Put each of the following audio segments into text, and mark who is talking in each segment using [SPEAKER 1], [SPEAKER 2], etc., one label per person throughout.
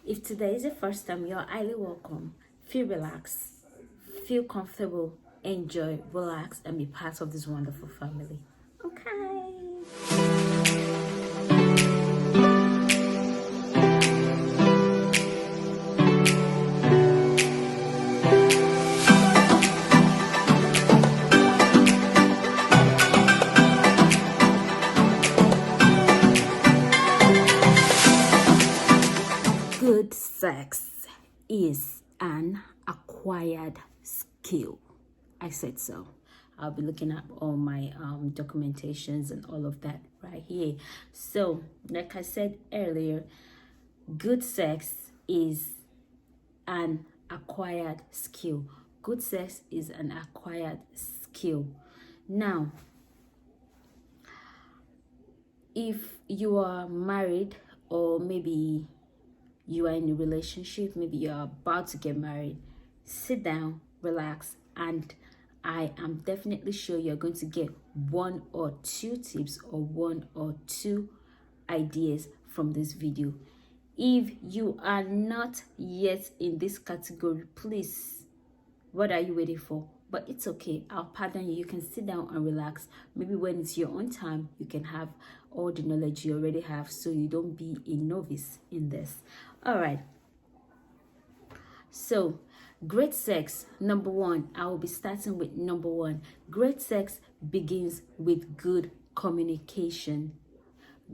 [SPEAKER 1] If today is the first time, you're highly welcome. Feel relaxed, feel comfortable, enjoy, relax, and be part of this wonderful family. Okay. Good sex is an acquired skill. I said so. I'll be looking at all my documentations and all of that right here. So, like I said earlier, good sex is an acquired skill. Good sex is an acquired skill. Now, if you are married, or maybe you are in a relationship, maybe you're about to get married, sit down, relax, and I am definitely sure you're going to get one or two tips or one or two ideas from this video. If you are not yet in this category, please, what are you waiting for? But it's okay, I'll pardon you. You can sit down and relax. Maybe when it's your own time, you can have all the knowledge you already have, so you don't be a novice in this. All right. So, great sex, number one. I will be starting with number one. Great sex begins with good communication.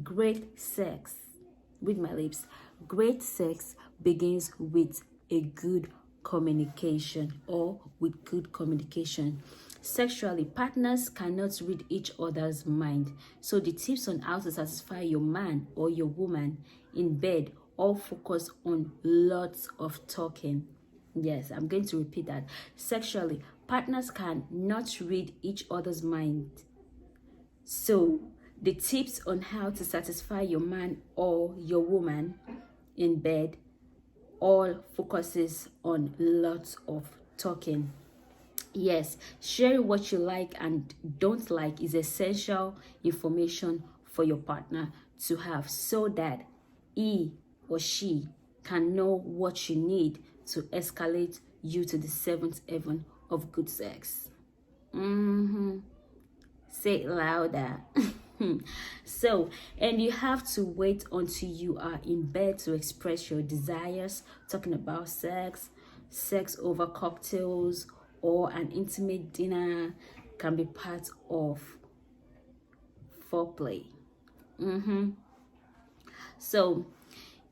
[SPEAKER 1] Great sex, with my lips. Great sex begins with a good communication, or with good communication. Sexually, partners cannot read each other's mind. So the tips on how to satisfy your man or your woman in bed all focus on lots of talking. Yes, I'm going to repeat that. Sexually, partners cannot read each other's mind. So the tips on how to satisfy your man or your woman in bed all focuses on lots of talking. Yes, sharing what you like and don't like is essential information for your partner to have, so that he or she can know what you need to escalate you to the seventh heaven of good sex. Say it louder. So, and you have to wait until you are in bed to express your desires, talking about sex over cocktails, or an intimate dinner can be part of foreplay. So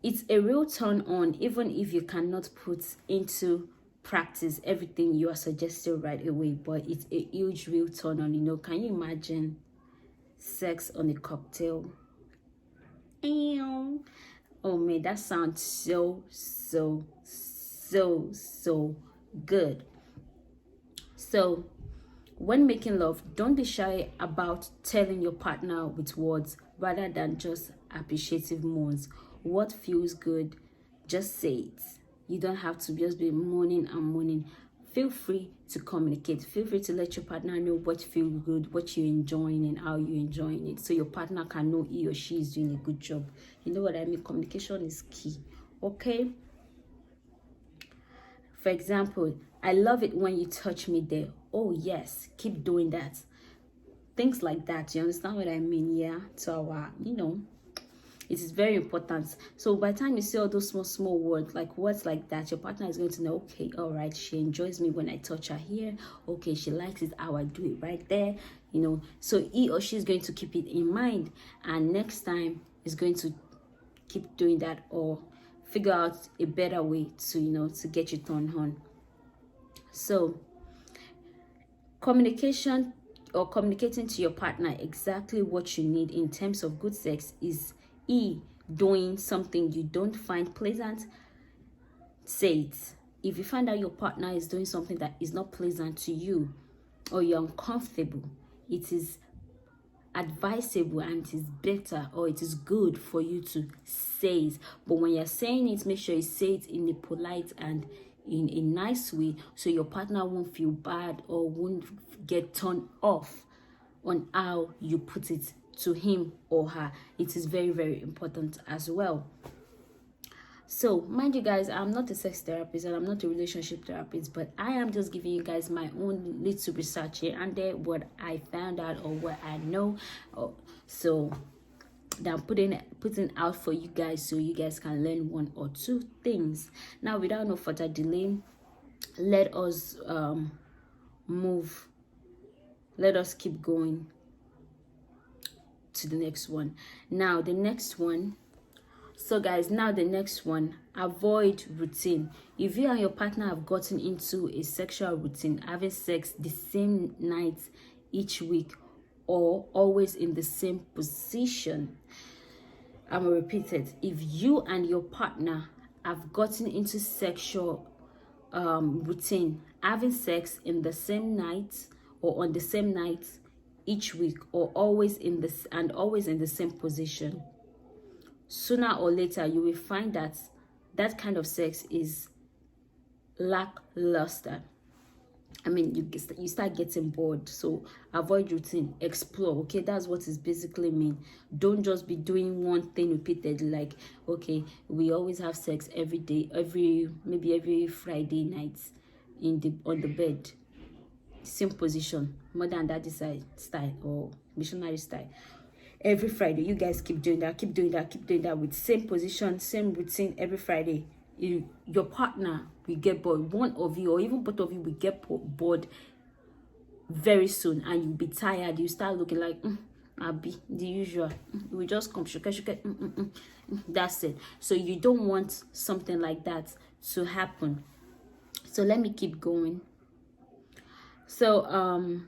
[SPEAKER 1] it's a real turn on, even if you cannot put into practice everything you are suggesting right away, but it's a huge real turn on. Can you imagine sex on a cocktail? Ew. Oh man, that sounds so good. So when making love, don't be shy about telling your partner with words rather than just appreciative moans. What feels good, just say it. You don't have to just be moaning and moaning. Feel free to communicate. Feel free to let your partner know what feels good, what you're enjoying, and how you're enjoying it, so your partner can know he or she is doing a good job. You know what I mean? Communication is key. Okay? For example, I love it when you touch me there. Oh yes, keep doing that. Things like that. You understand what I mean? Yeah. So it is very important. So by the time you see all those small words, like words like that, your partner is going to know, okay, all right, she enjoys me when I touch her here. Okay, she likes it how I do it right there. So he or she is going to keep it in mind, and next time is going to keep doing that, or figure out a better way to get you turned on. So communication, or communicating to your partner exactly what you need in terms of good sex, is doing something you don't find pleasant. Say it. If you find out your partner is doing something that is not pleasant to you, or you're uncomfortable, it is advisable and it is better, or it is good for you to say it. But when you're saying it, make sure you say it in a polite and in a nice way, so your partner won't feel bad or won't get turned off on how you put it to him or her. It is very important as well. So mind you guys, I'm not a sex therapist and I'm not a relationship therapist, but I am just giving you guys my own little research here and there, what I found out or what I know. So that I'm putting out for you guys, so you guys can learn one or two things. Now, without no further delay, let us move. Let us keep going to the next one. Now, the next one. So guys, now the next one, avoid routine. If you and your partner have gotten into a sexual routine, having sex the same night each week or always in the same position, I'm gonna repeat it. If you and your partner have gotten into sexual routine, having sex in the same night or on the same night each week or always in the same position, sooner or later you will find that that kind of sex is lackluster. I mean, you start getting bored. So avoid routine, explore. Okay, that's what it basically mean. Don't just be doing one thing repeatedly. Like, okay, we always have sex every day, maybe every Friday night on the bed, same position, mother and daddy side style or missionary style. Every Friday, you guys keep doing that with same position, same routine every Friday. Your partner will get bored. One of you or even both of you will get bored very soon, and you'll be tired. You start looking like I'll be the usual. We just come shuka. That's it. So you don't want something like that to happen. So let me keep going. So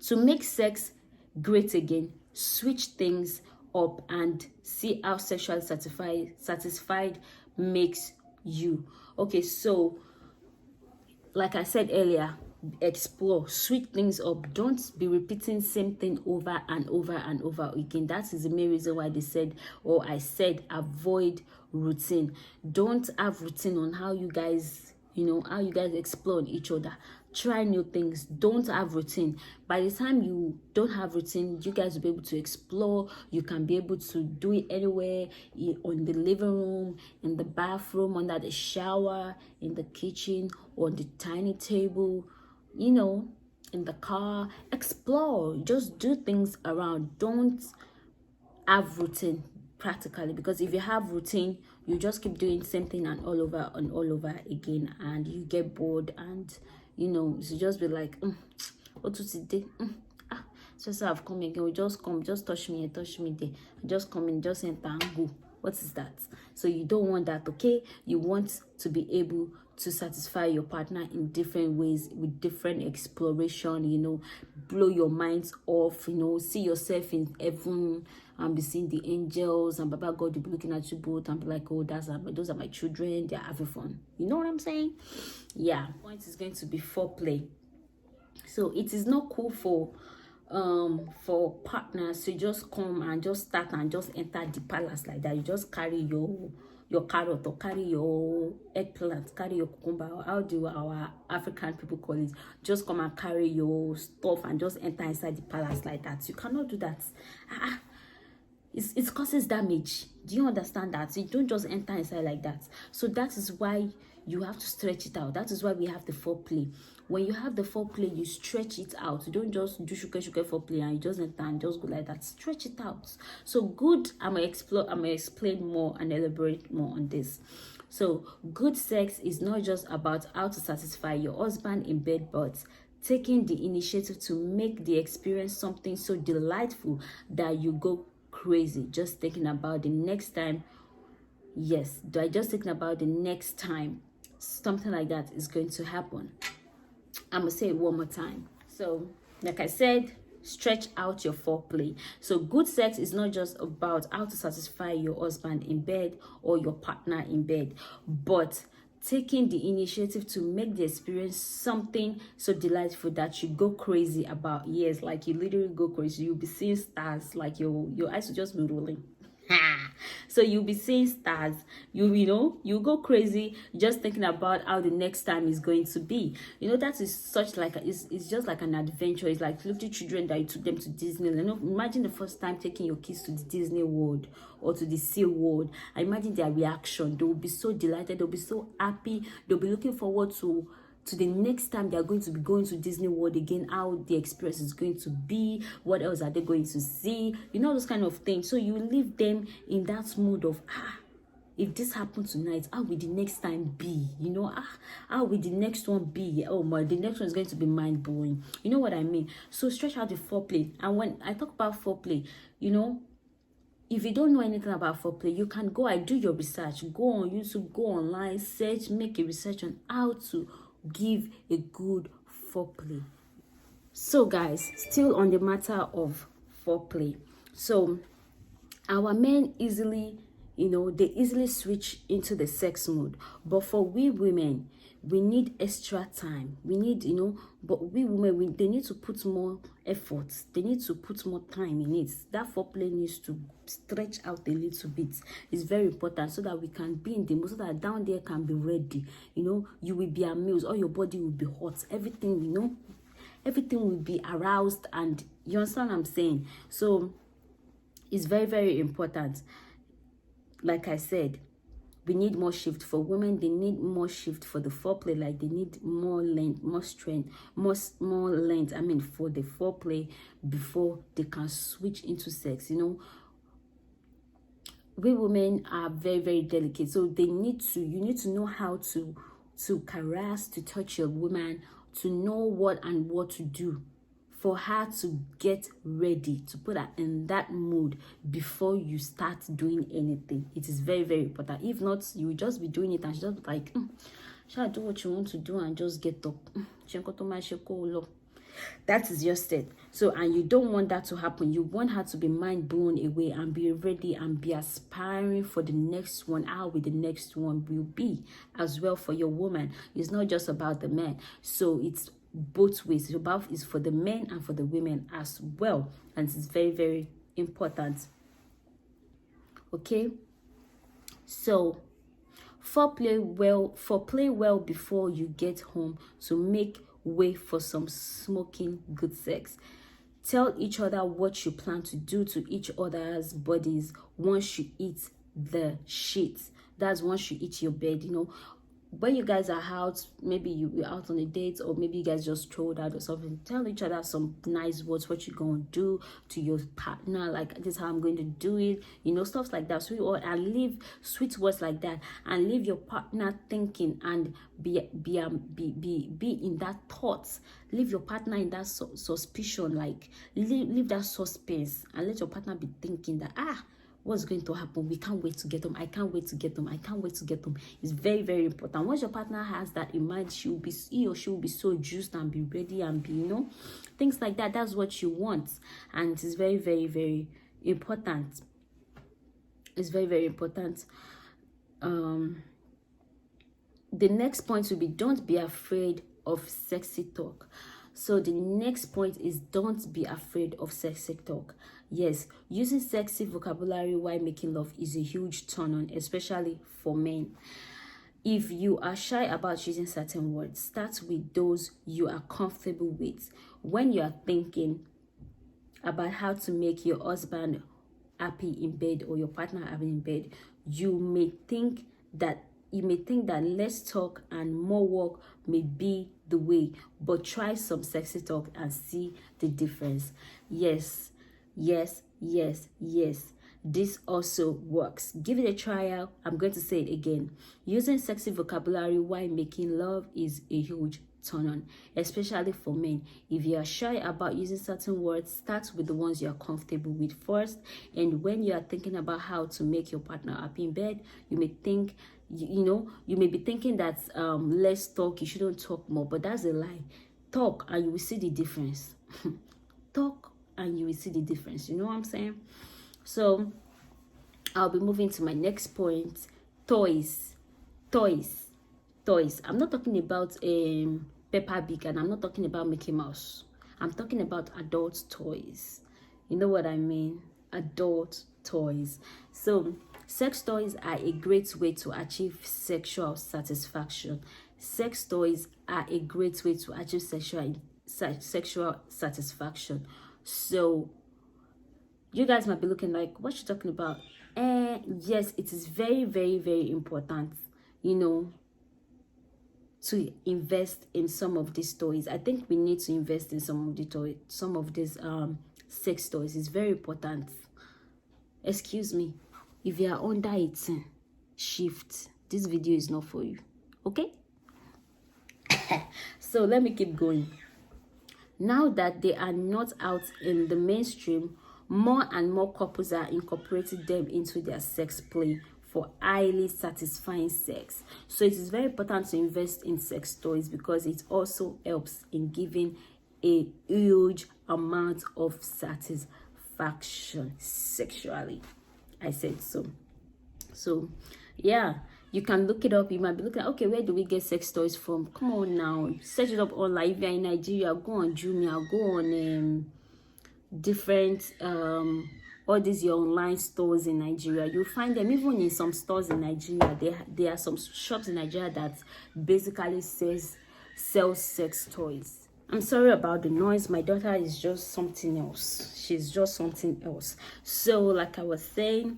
[SPEAKER 1] to make sex great again, switch things up and see how sexually satisfied makes you. Okay, so like I said earlier, explore, switch things up. Don't be repeating same thing over and over and over again. That is the main reason why they said, or I said, avoid routine. Don't have routine on how you guys explore on each other. Try new things. Don't have routine. By the time you don't have routine, you guys will be able to explore. You can be able to do it anywhere, on the living room, in the bathroom, under the shower, in the kitchen, on the tiny table, in the car. Explore. Just do things around. Don't have routine practically, because if you have routine, you just keep doing same thing and all over again, and you get bored, and you just be like, what to today? So I've come again. We just come, just touch me there. Just come in, just enter and go. What is that? So you don't want that, okay? You want to be able to satisfy your partner in different ways with different exploration, blow your minds off, see yourself in heaven and be seeing the angels, and Baba God will be looking at you both and be like, oh, those are my children, they're having fun. You know what I'm saying? Yeah. The point is going to be foreplay. So it is not cool for partners to just come and just start and just enter the palace like that. You just carry your carrot or carry your eggplant, carry your cucumber, or how do our African people call it? Just come and carry your stuff and just enter inside the palace like that. You cannot do that. It causes damage. Do you understand that? You don't just enter inside like that. So that is why you have to stretch it out. That is why we have the foreplay. When you have the foreplay, you stretch it out. You don't just do shuka foreplay and you just enter and just go like that. Stretch it out. So good. I'm gonna explain more and elaborate more on this. So good sex is not just about how to satisfy your husband in bed, but taking the initiative to make the experience something so delightful that you go crazy just thinking about the next time. Yes, just thinking about the next time something like that is going to happen. I'm gonna say it one more time. So like I said, stretch out your foreplay. So good sex is not just about how to satisfy your husband in bed or your partner in bed, but taking the initiative to make the experience something so delightful that you go crazy about. Yes, like you literally go crazy. You'll be seeing stars, like your eyes will just be rolling. So you'll be seeing stars. You go crazy just thinking about how the next time is going to be. That is such like it's just like an adventure. It's like little children that you took them to Disneyland. Imagine the first time taking your kids to the Disney World or to the Sea World. I imagine their reaction. They will be so delighted. They'll be so happy. They'll be looking forward to the next time they're going to be going to Disney World again, how the experience is going to be, what else are they going to see, those kind of things. So you leave them in that mood of, if this happens tonight, how will the next time be? How will the next one be? Oh my, the next one is going to be mind-blowing. You know what I mean? So stretch out the foreplay. And when I talk about foreplay, if you don't know anything about foreplay, you can go and do your research. Go on YouTube, go online, search, make a research on how to give a good foreplay. So guys, still on the matter of foreplay. So our men easily, they easily switch into the sex mode. But for we women, we need extra time. We need, but we women, they need to put more effort. They need to put more time in it. That foreplay needs to stretch out a little bit. It's very important so that we can be in the mood, so that down there can be ready. You will be amused. All your body will be hot. Everything, everything will be aroused. And you understand what I'm saying? So it's very, very important. Like I said, we need more shift. For women, they need more shift for the foreplay. Like they need more length, more strength, more length. For the foreplay before they can switch into sex. We women are very, very delicate. So you need to know how to caress, to touch your woman, to know what to do for her to get ready, to put her in that mood before you start doing anything. It is very, very important. If not, you will just be doing it and she's just like, shall I do what you want to do and just get up? That is just it. So, and you don't want that to happen. You want her to be mind blown away and be ready and be aspiring for the next one. How will the next one will be as well for your woman? It's not just about the man. So it's both ways. It's for the men and for the women as well. And it's very, very important. Okay? So foreplay well before you get home to make way for some smoking good sex. Tell each other what you plan to do to each other's bodies once you eat the sheets. That's once you eat your bed. When you guys are out, maybe you're out on a date, or maybe you guys just strolled out or something, tell each other some nice words, what you're going to do to your partner, like, this is how I'm going to do it, stuff like that. So and leave sweet words like that, and leave your partner thinking and be in that thoughts. Leave your partner in that suspicion, like leave that suspense, and let your partner be thinking that, what's going to happen? We can't wait to get them. I can't wait to get them. I can't wait to get them. It's very, very important. Once your partner has that in mind, he or she will be so juiced and be ready and be, things like that. That's what you want. And it is very, very, very important. It's very, very important. The next point will be, don't be afraid of sexy talk. So the next point is, don't be afraid of sexy talk. Yes, using sexy vocabulary while making love is a huge turn on, especially for men. If you are shy about using certain words, start with those you are comfortable with. When you are thinking about how to make your husband happy in bed, or your partner happy in bed, you may think that less talk and more work may be the way, but try some sexy talk and see the difference. Yes, this also works. Give it a trial. I'm going to say it again. Using sexy vocabulary while making love is a huge turn on, especially for men. If you are shy about using certain words, start with the ones you are comfortable with first. And when you are thinking about how to make your partner happy in bed, you may think, you may be thinking that less talk, you shouldn't talk more, but that's a lie. Talk and you will see the difference. Talk and you will see the difference. You know what I'm saying? So I'll be moving to my next point. Toys. I'm not talking about Peppa Pig, and I'm not talking about Mickey Mouse. I'm talking about adult toys. You know what I mean? Adult toys. So sex toys are a great way to achieve sexual satisfaction. Sex toys are a great way to achieve sexual satisfaction. So you guys might be looking like, what you talking about? Yes, it is very, very, very important, you know, to invest in some of these toys. I think we need to invest in some of the some of these sex toys. It's very important. Excuse me, if you are under 18, shift. This video is not for you. Okay? So let me keep going. Now that they are not out in the mainstream, more and more couples are incorporating them into their sex play for highly satisfying sex. So it is very important to invest in sex toys because it also helps in giving a huge amount of satisfaction sexually. I said so. So yeah, you can look it up. You might be looking, okay, where do we get sex toys from? Come on now, search it up online. If you're in Nigeria, go on Jumia, go on different all these your online stores in Nigeria. You'll find them even in some stores in Nigeria. There are some shops in Nigeria that basically sell sex toys. I'm sorry about the noise. My daughter is just something else. She's just something else. So like I was saying,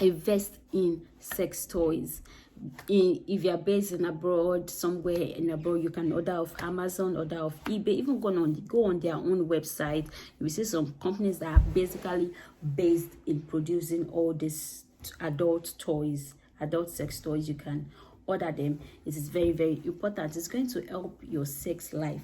[SPEAKER 1] invest in sex toys. If you're based in abroad, somewhere in abroad, you can order off Amazon, order off eBay, even go on their own website. You will see some companies that are basically based in producing all these adult toys, adult sex toys. You can order them. It is very, very important. It's going to help your sex life.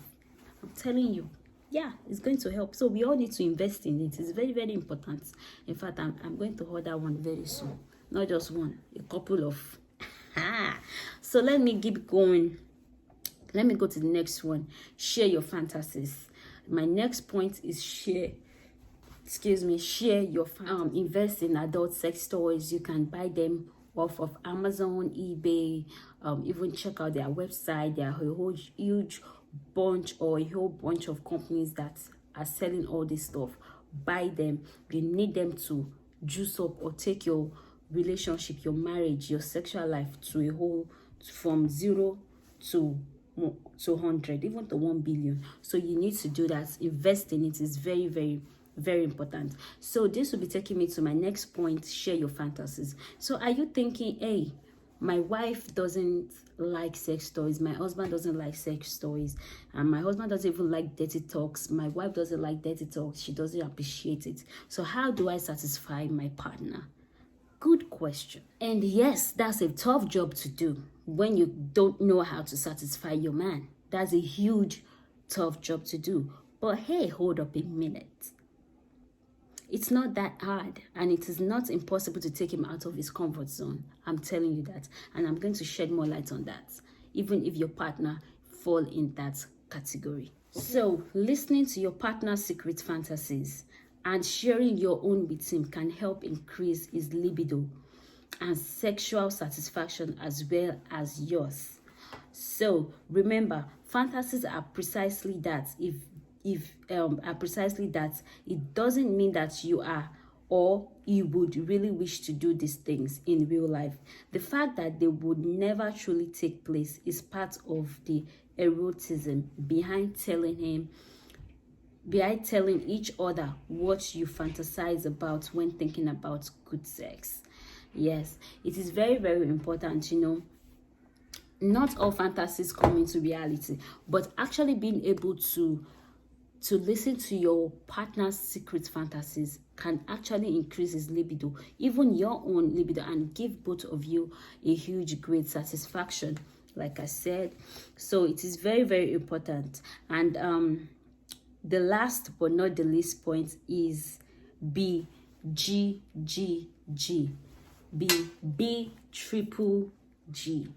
[SPEAKER 1] I'm telling you. Yeah, it's going to help. So we all need to invest in it. It's very, very important. In fact, I'm going to order one very soon. Not just one, a couple of. So let me keep going. Let me go to the next one. Share your fantasies. My next point is share your invest in adult sex toys. You can buy them off of Amazon, eBay, even check out their website. There are a whole huge bunch of companies that are selling all this stuff. Buy them. You need them to juice up or take your relationship, your marriage, your sexual life to a whole, from 0 to 100, even to 1 billion. So you need to do that. Invest in it is very, very, very important. So this will be taking me to my next point. Share your fantasies. So are you thinking, hey, my wife doesn't like sex toys, my husband doesn't like sex toys, and my husband doesn't even like dirty talks, my wife doesn't like dirty talks, she doesn't appreciate it, so how do I satisfy my partner? Good question. And yes, that's a tough job to do when you don't know how to satisfy your man. That's a huge tough job to do. But hey, hold up a minute. It's not that hard, and it is not impossible to take him out of his comfort zone. I'm telling you that, and I'm going to shed more light on that, even if your partner fall in that category. So listening to your partner's secret fantasies and sharing your own with him can help increase his libido and sexual satisfaction as well as yours. So remember, fantasies are precisely that. It doesn't mean that you are or you would really wish to do these things in real life. The fact that they would never truly take place is part of the erotism behind telling each other what you fantasize about when thinking about good sex. Yes, it is very, very important, you know. Not all fantasies come into reality, but actually being able to listen to your partner's secret fantasies can actually increase his libido, even your own libido, and give both of you a huge, great satisfaction, like I said. So it is very, very important. And the last but not the least point is B triple G.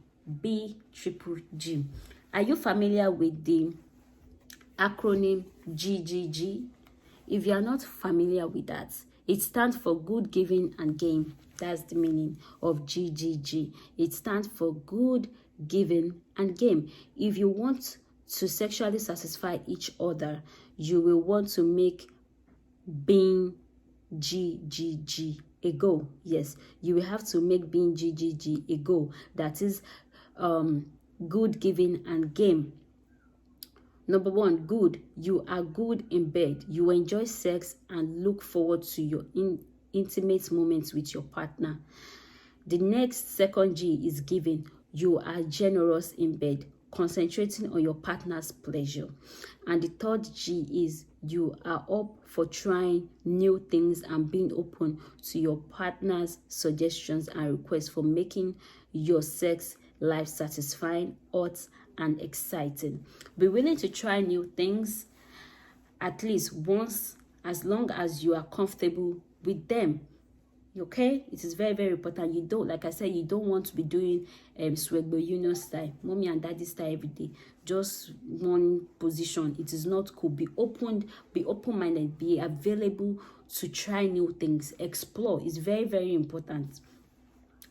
[SPEAKER 1] Are you familiar with the acronym GGG? If you are not familiar with that, it stands for good, giving, and game. That's the meaning of GGG. It stands for good, giving, and game. If you want to sexually satisfy each other, you will want to make being GGG a goal. Yes, you will have to make being GGG a goal. That is good, giving, and game. Number one, good. You are good in bed. You enjoy sex and look forward to your intimate moments with your partner. The next second G is giving. You are generous in bed, concentrating on your partner's pleasure. And the third G is you are up for trying new things and being open to your partner's suggestions and requests for making your sex life satisfying, hot, and exciting. Be willing to try new things at least once, as long as you are comfortable with them. Okay, it is very, very important. You don't, like I said, you don't want to be doing Swagbo Union style, mommy and daddy style every day, just one position. It is not cool. Be open-minded, be available to try new things, explore. It's very, very important.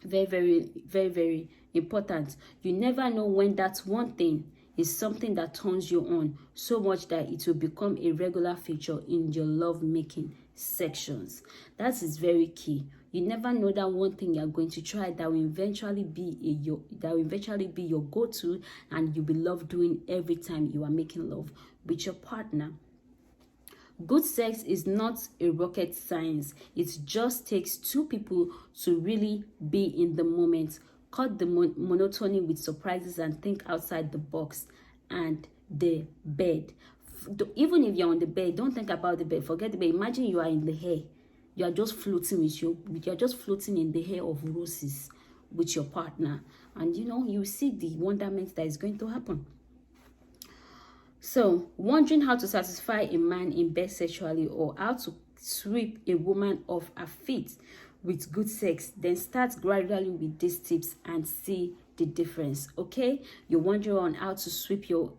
[SPEAKER 1] Very, very, very, very important. You never know when that one thing is something that turns you on so much that it will become a regular feature in your love making sections. That is very key. You never know that one thing you're going to try that will eventually be your go-to, and you'll be loved doing every time you are making love with your partner. Good sex is not a rocket science. It just takes two people to really be in the moment, cut the monotony with surprises, and think outside the box. And the bed. Even if you're on the bed, don't think about the bed. Forget the bed. Imagine you are in the hair. You are just floating you're just floating in the hair of roses with your partner. And you see the wonderment that is going to happen. So, wondering how to satisfy a man in bed sexually, or how to sweep a woman off her feet with good sex, then start gradually with these tips and see the difference. Okay, you're wondering on how to sweep your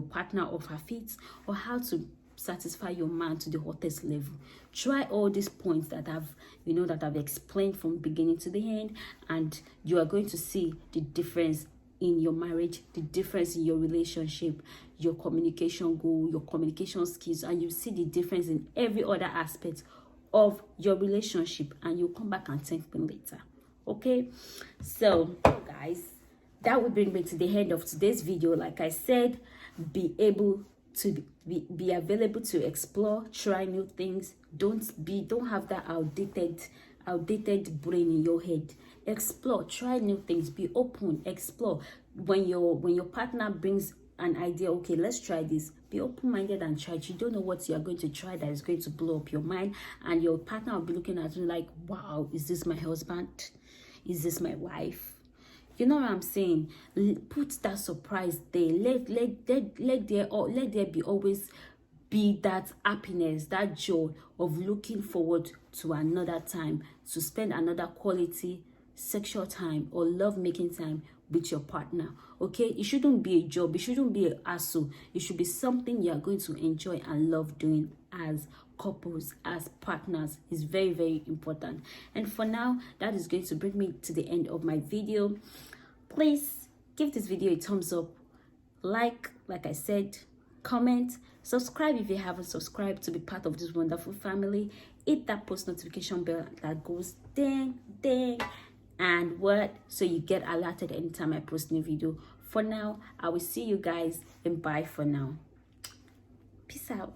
[SPEAKER 1] partner off her feet, or how to satisfy your man to the hottest level. Try all these points that I've explained from beginning to the end, and you are going to see the difference in your marriage, the difference in your relationship, your communication goal, your communication skills, and you see the difference in every other aspect of your relationship, and you'll come back and thank me later. Okay, so guys, that will bring me to the end of today's video. Like I said, be able to be available to explore, try new things. Don't have that outdated brain in your head. Explore, try new things, be open, explore. When your partner brings an idea, okay, let's try this, be open-minded and try it. You don't know what you are going to try that is going to blow up your mind, and your partner will be looking at you like, wow, is this my husband? Is this my wife? You know what I'm saying? Put that surprise there. Let there be always be that happiness, that joy of looking forward to another time, to spend another quality sexual time or love making time with your partner. Okay, it shouldn't be a job, it shouldn't be a hassle. It should be something you are going to enjoy and love doing as couples, as partners. Is very, very important. And for now, that is going to bring me to the end of my video. Please give this video a thumbs up, like I said, comment, subscribe if you haven't subscribed to be part of this wonderful family. Hit that post notification bell that goes ding ding, and so you get alerted anytime I post new video. For now, I will see you guys, and bye for now. Peace out.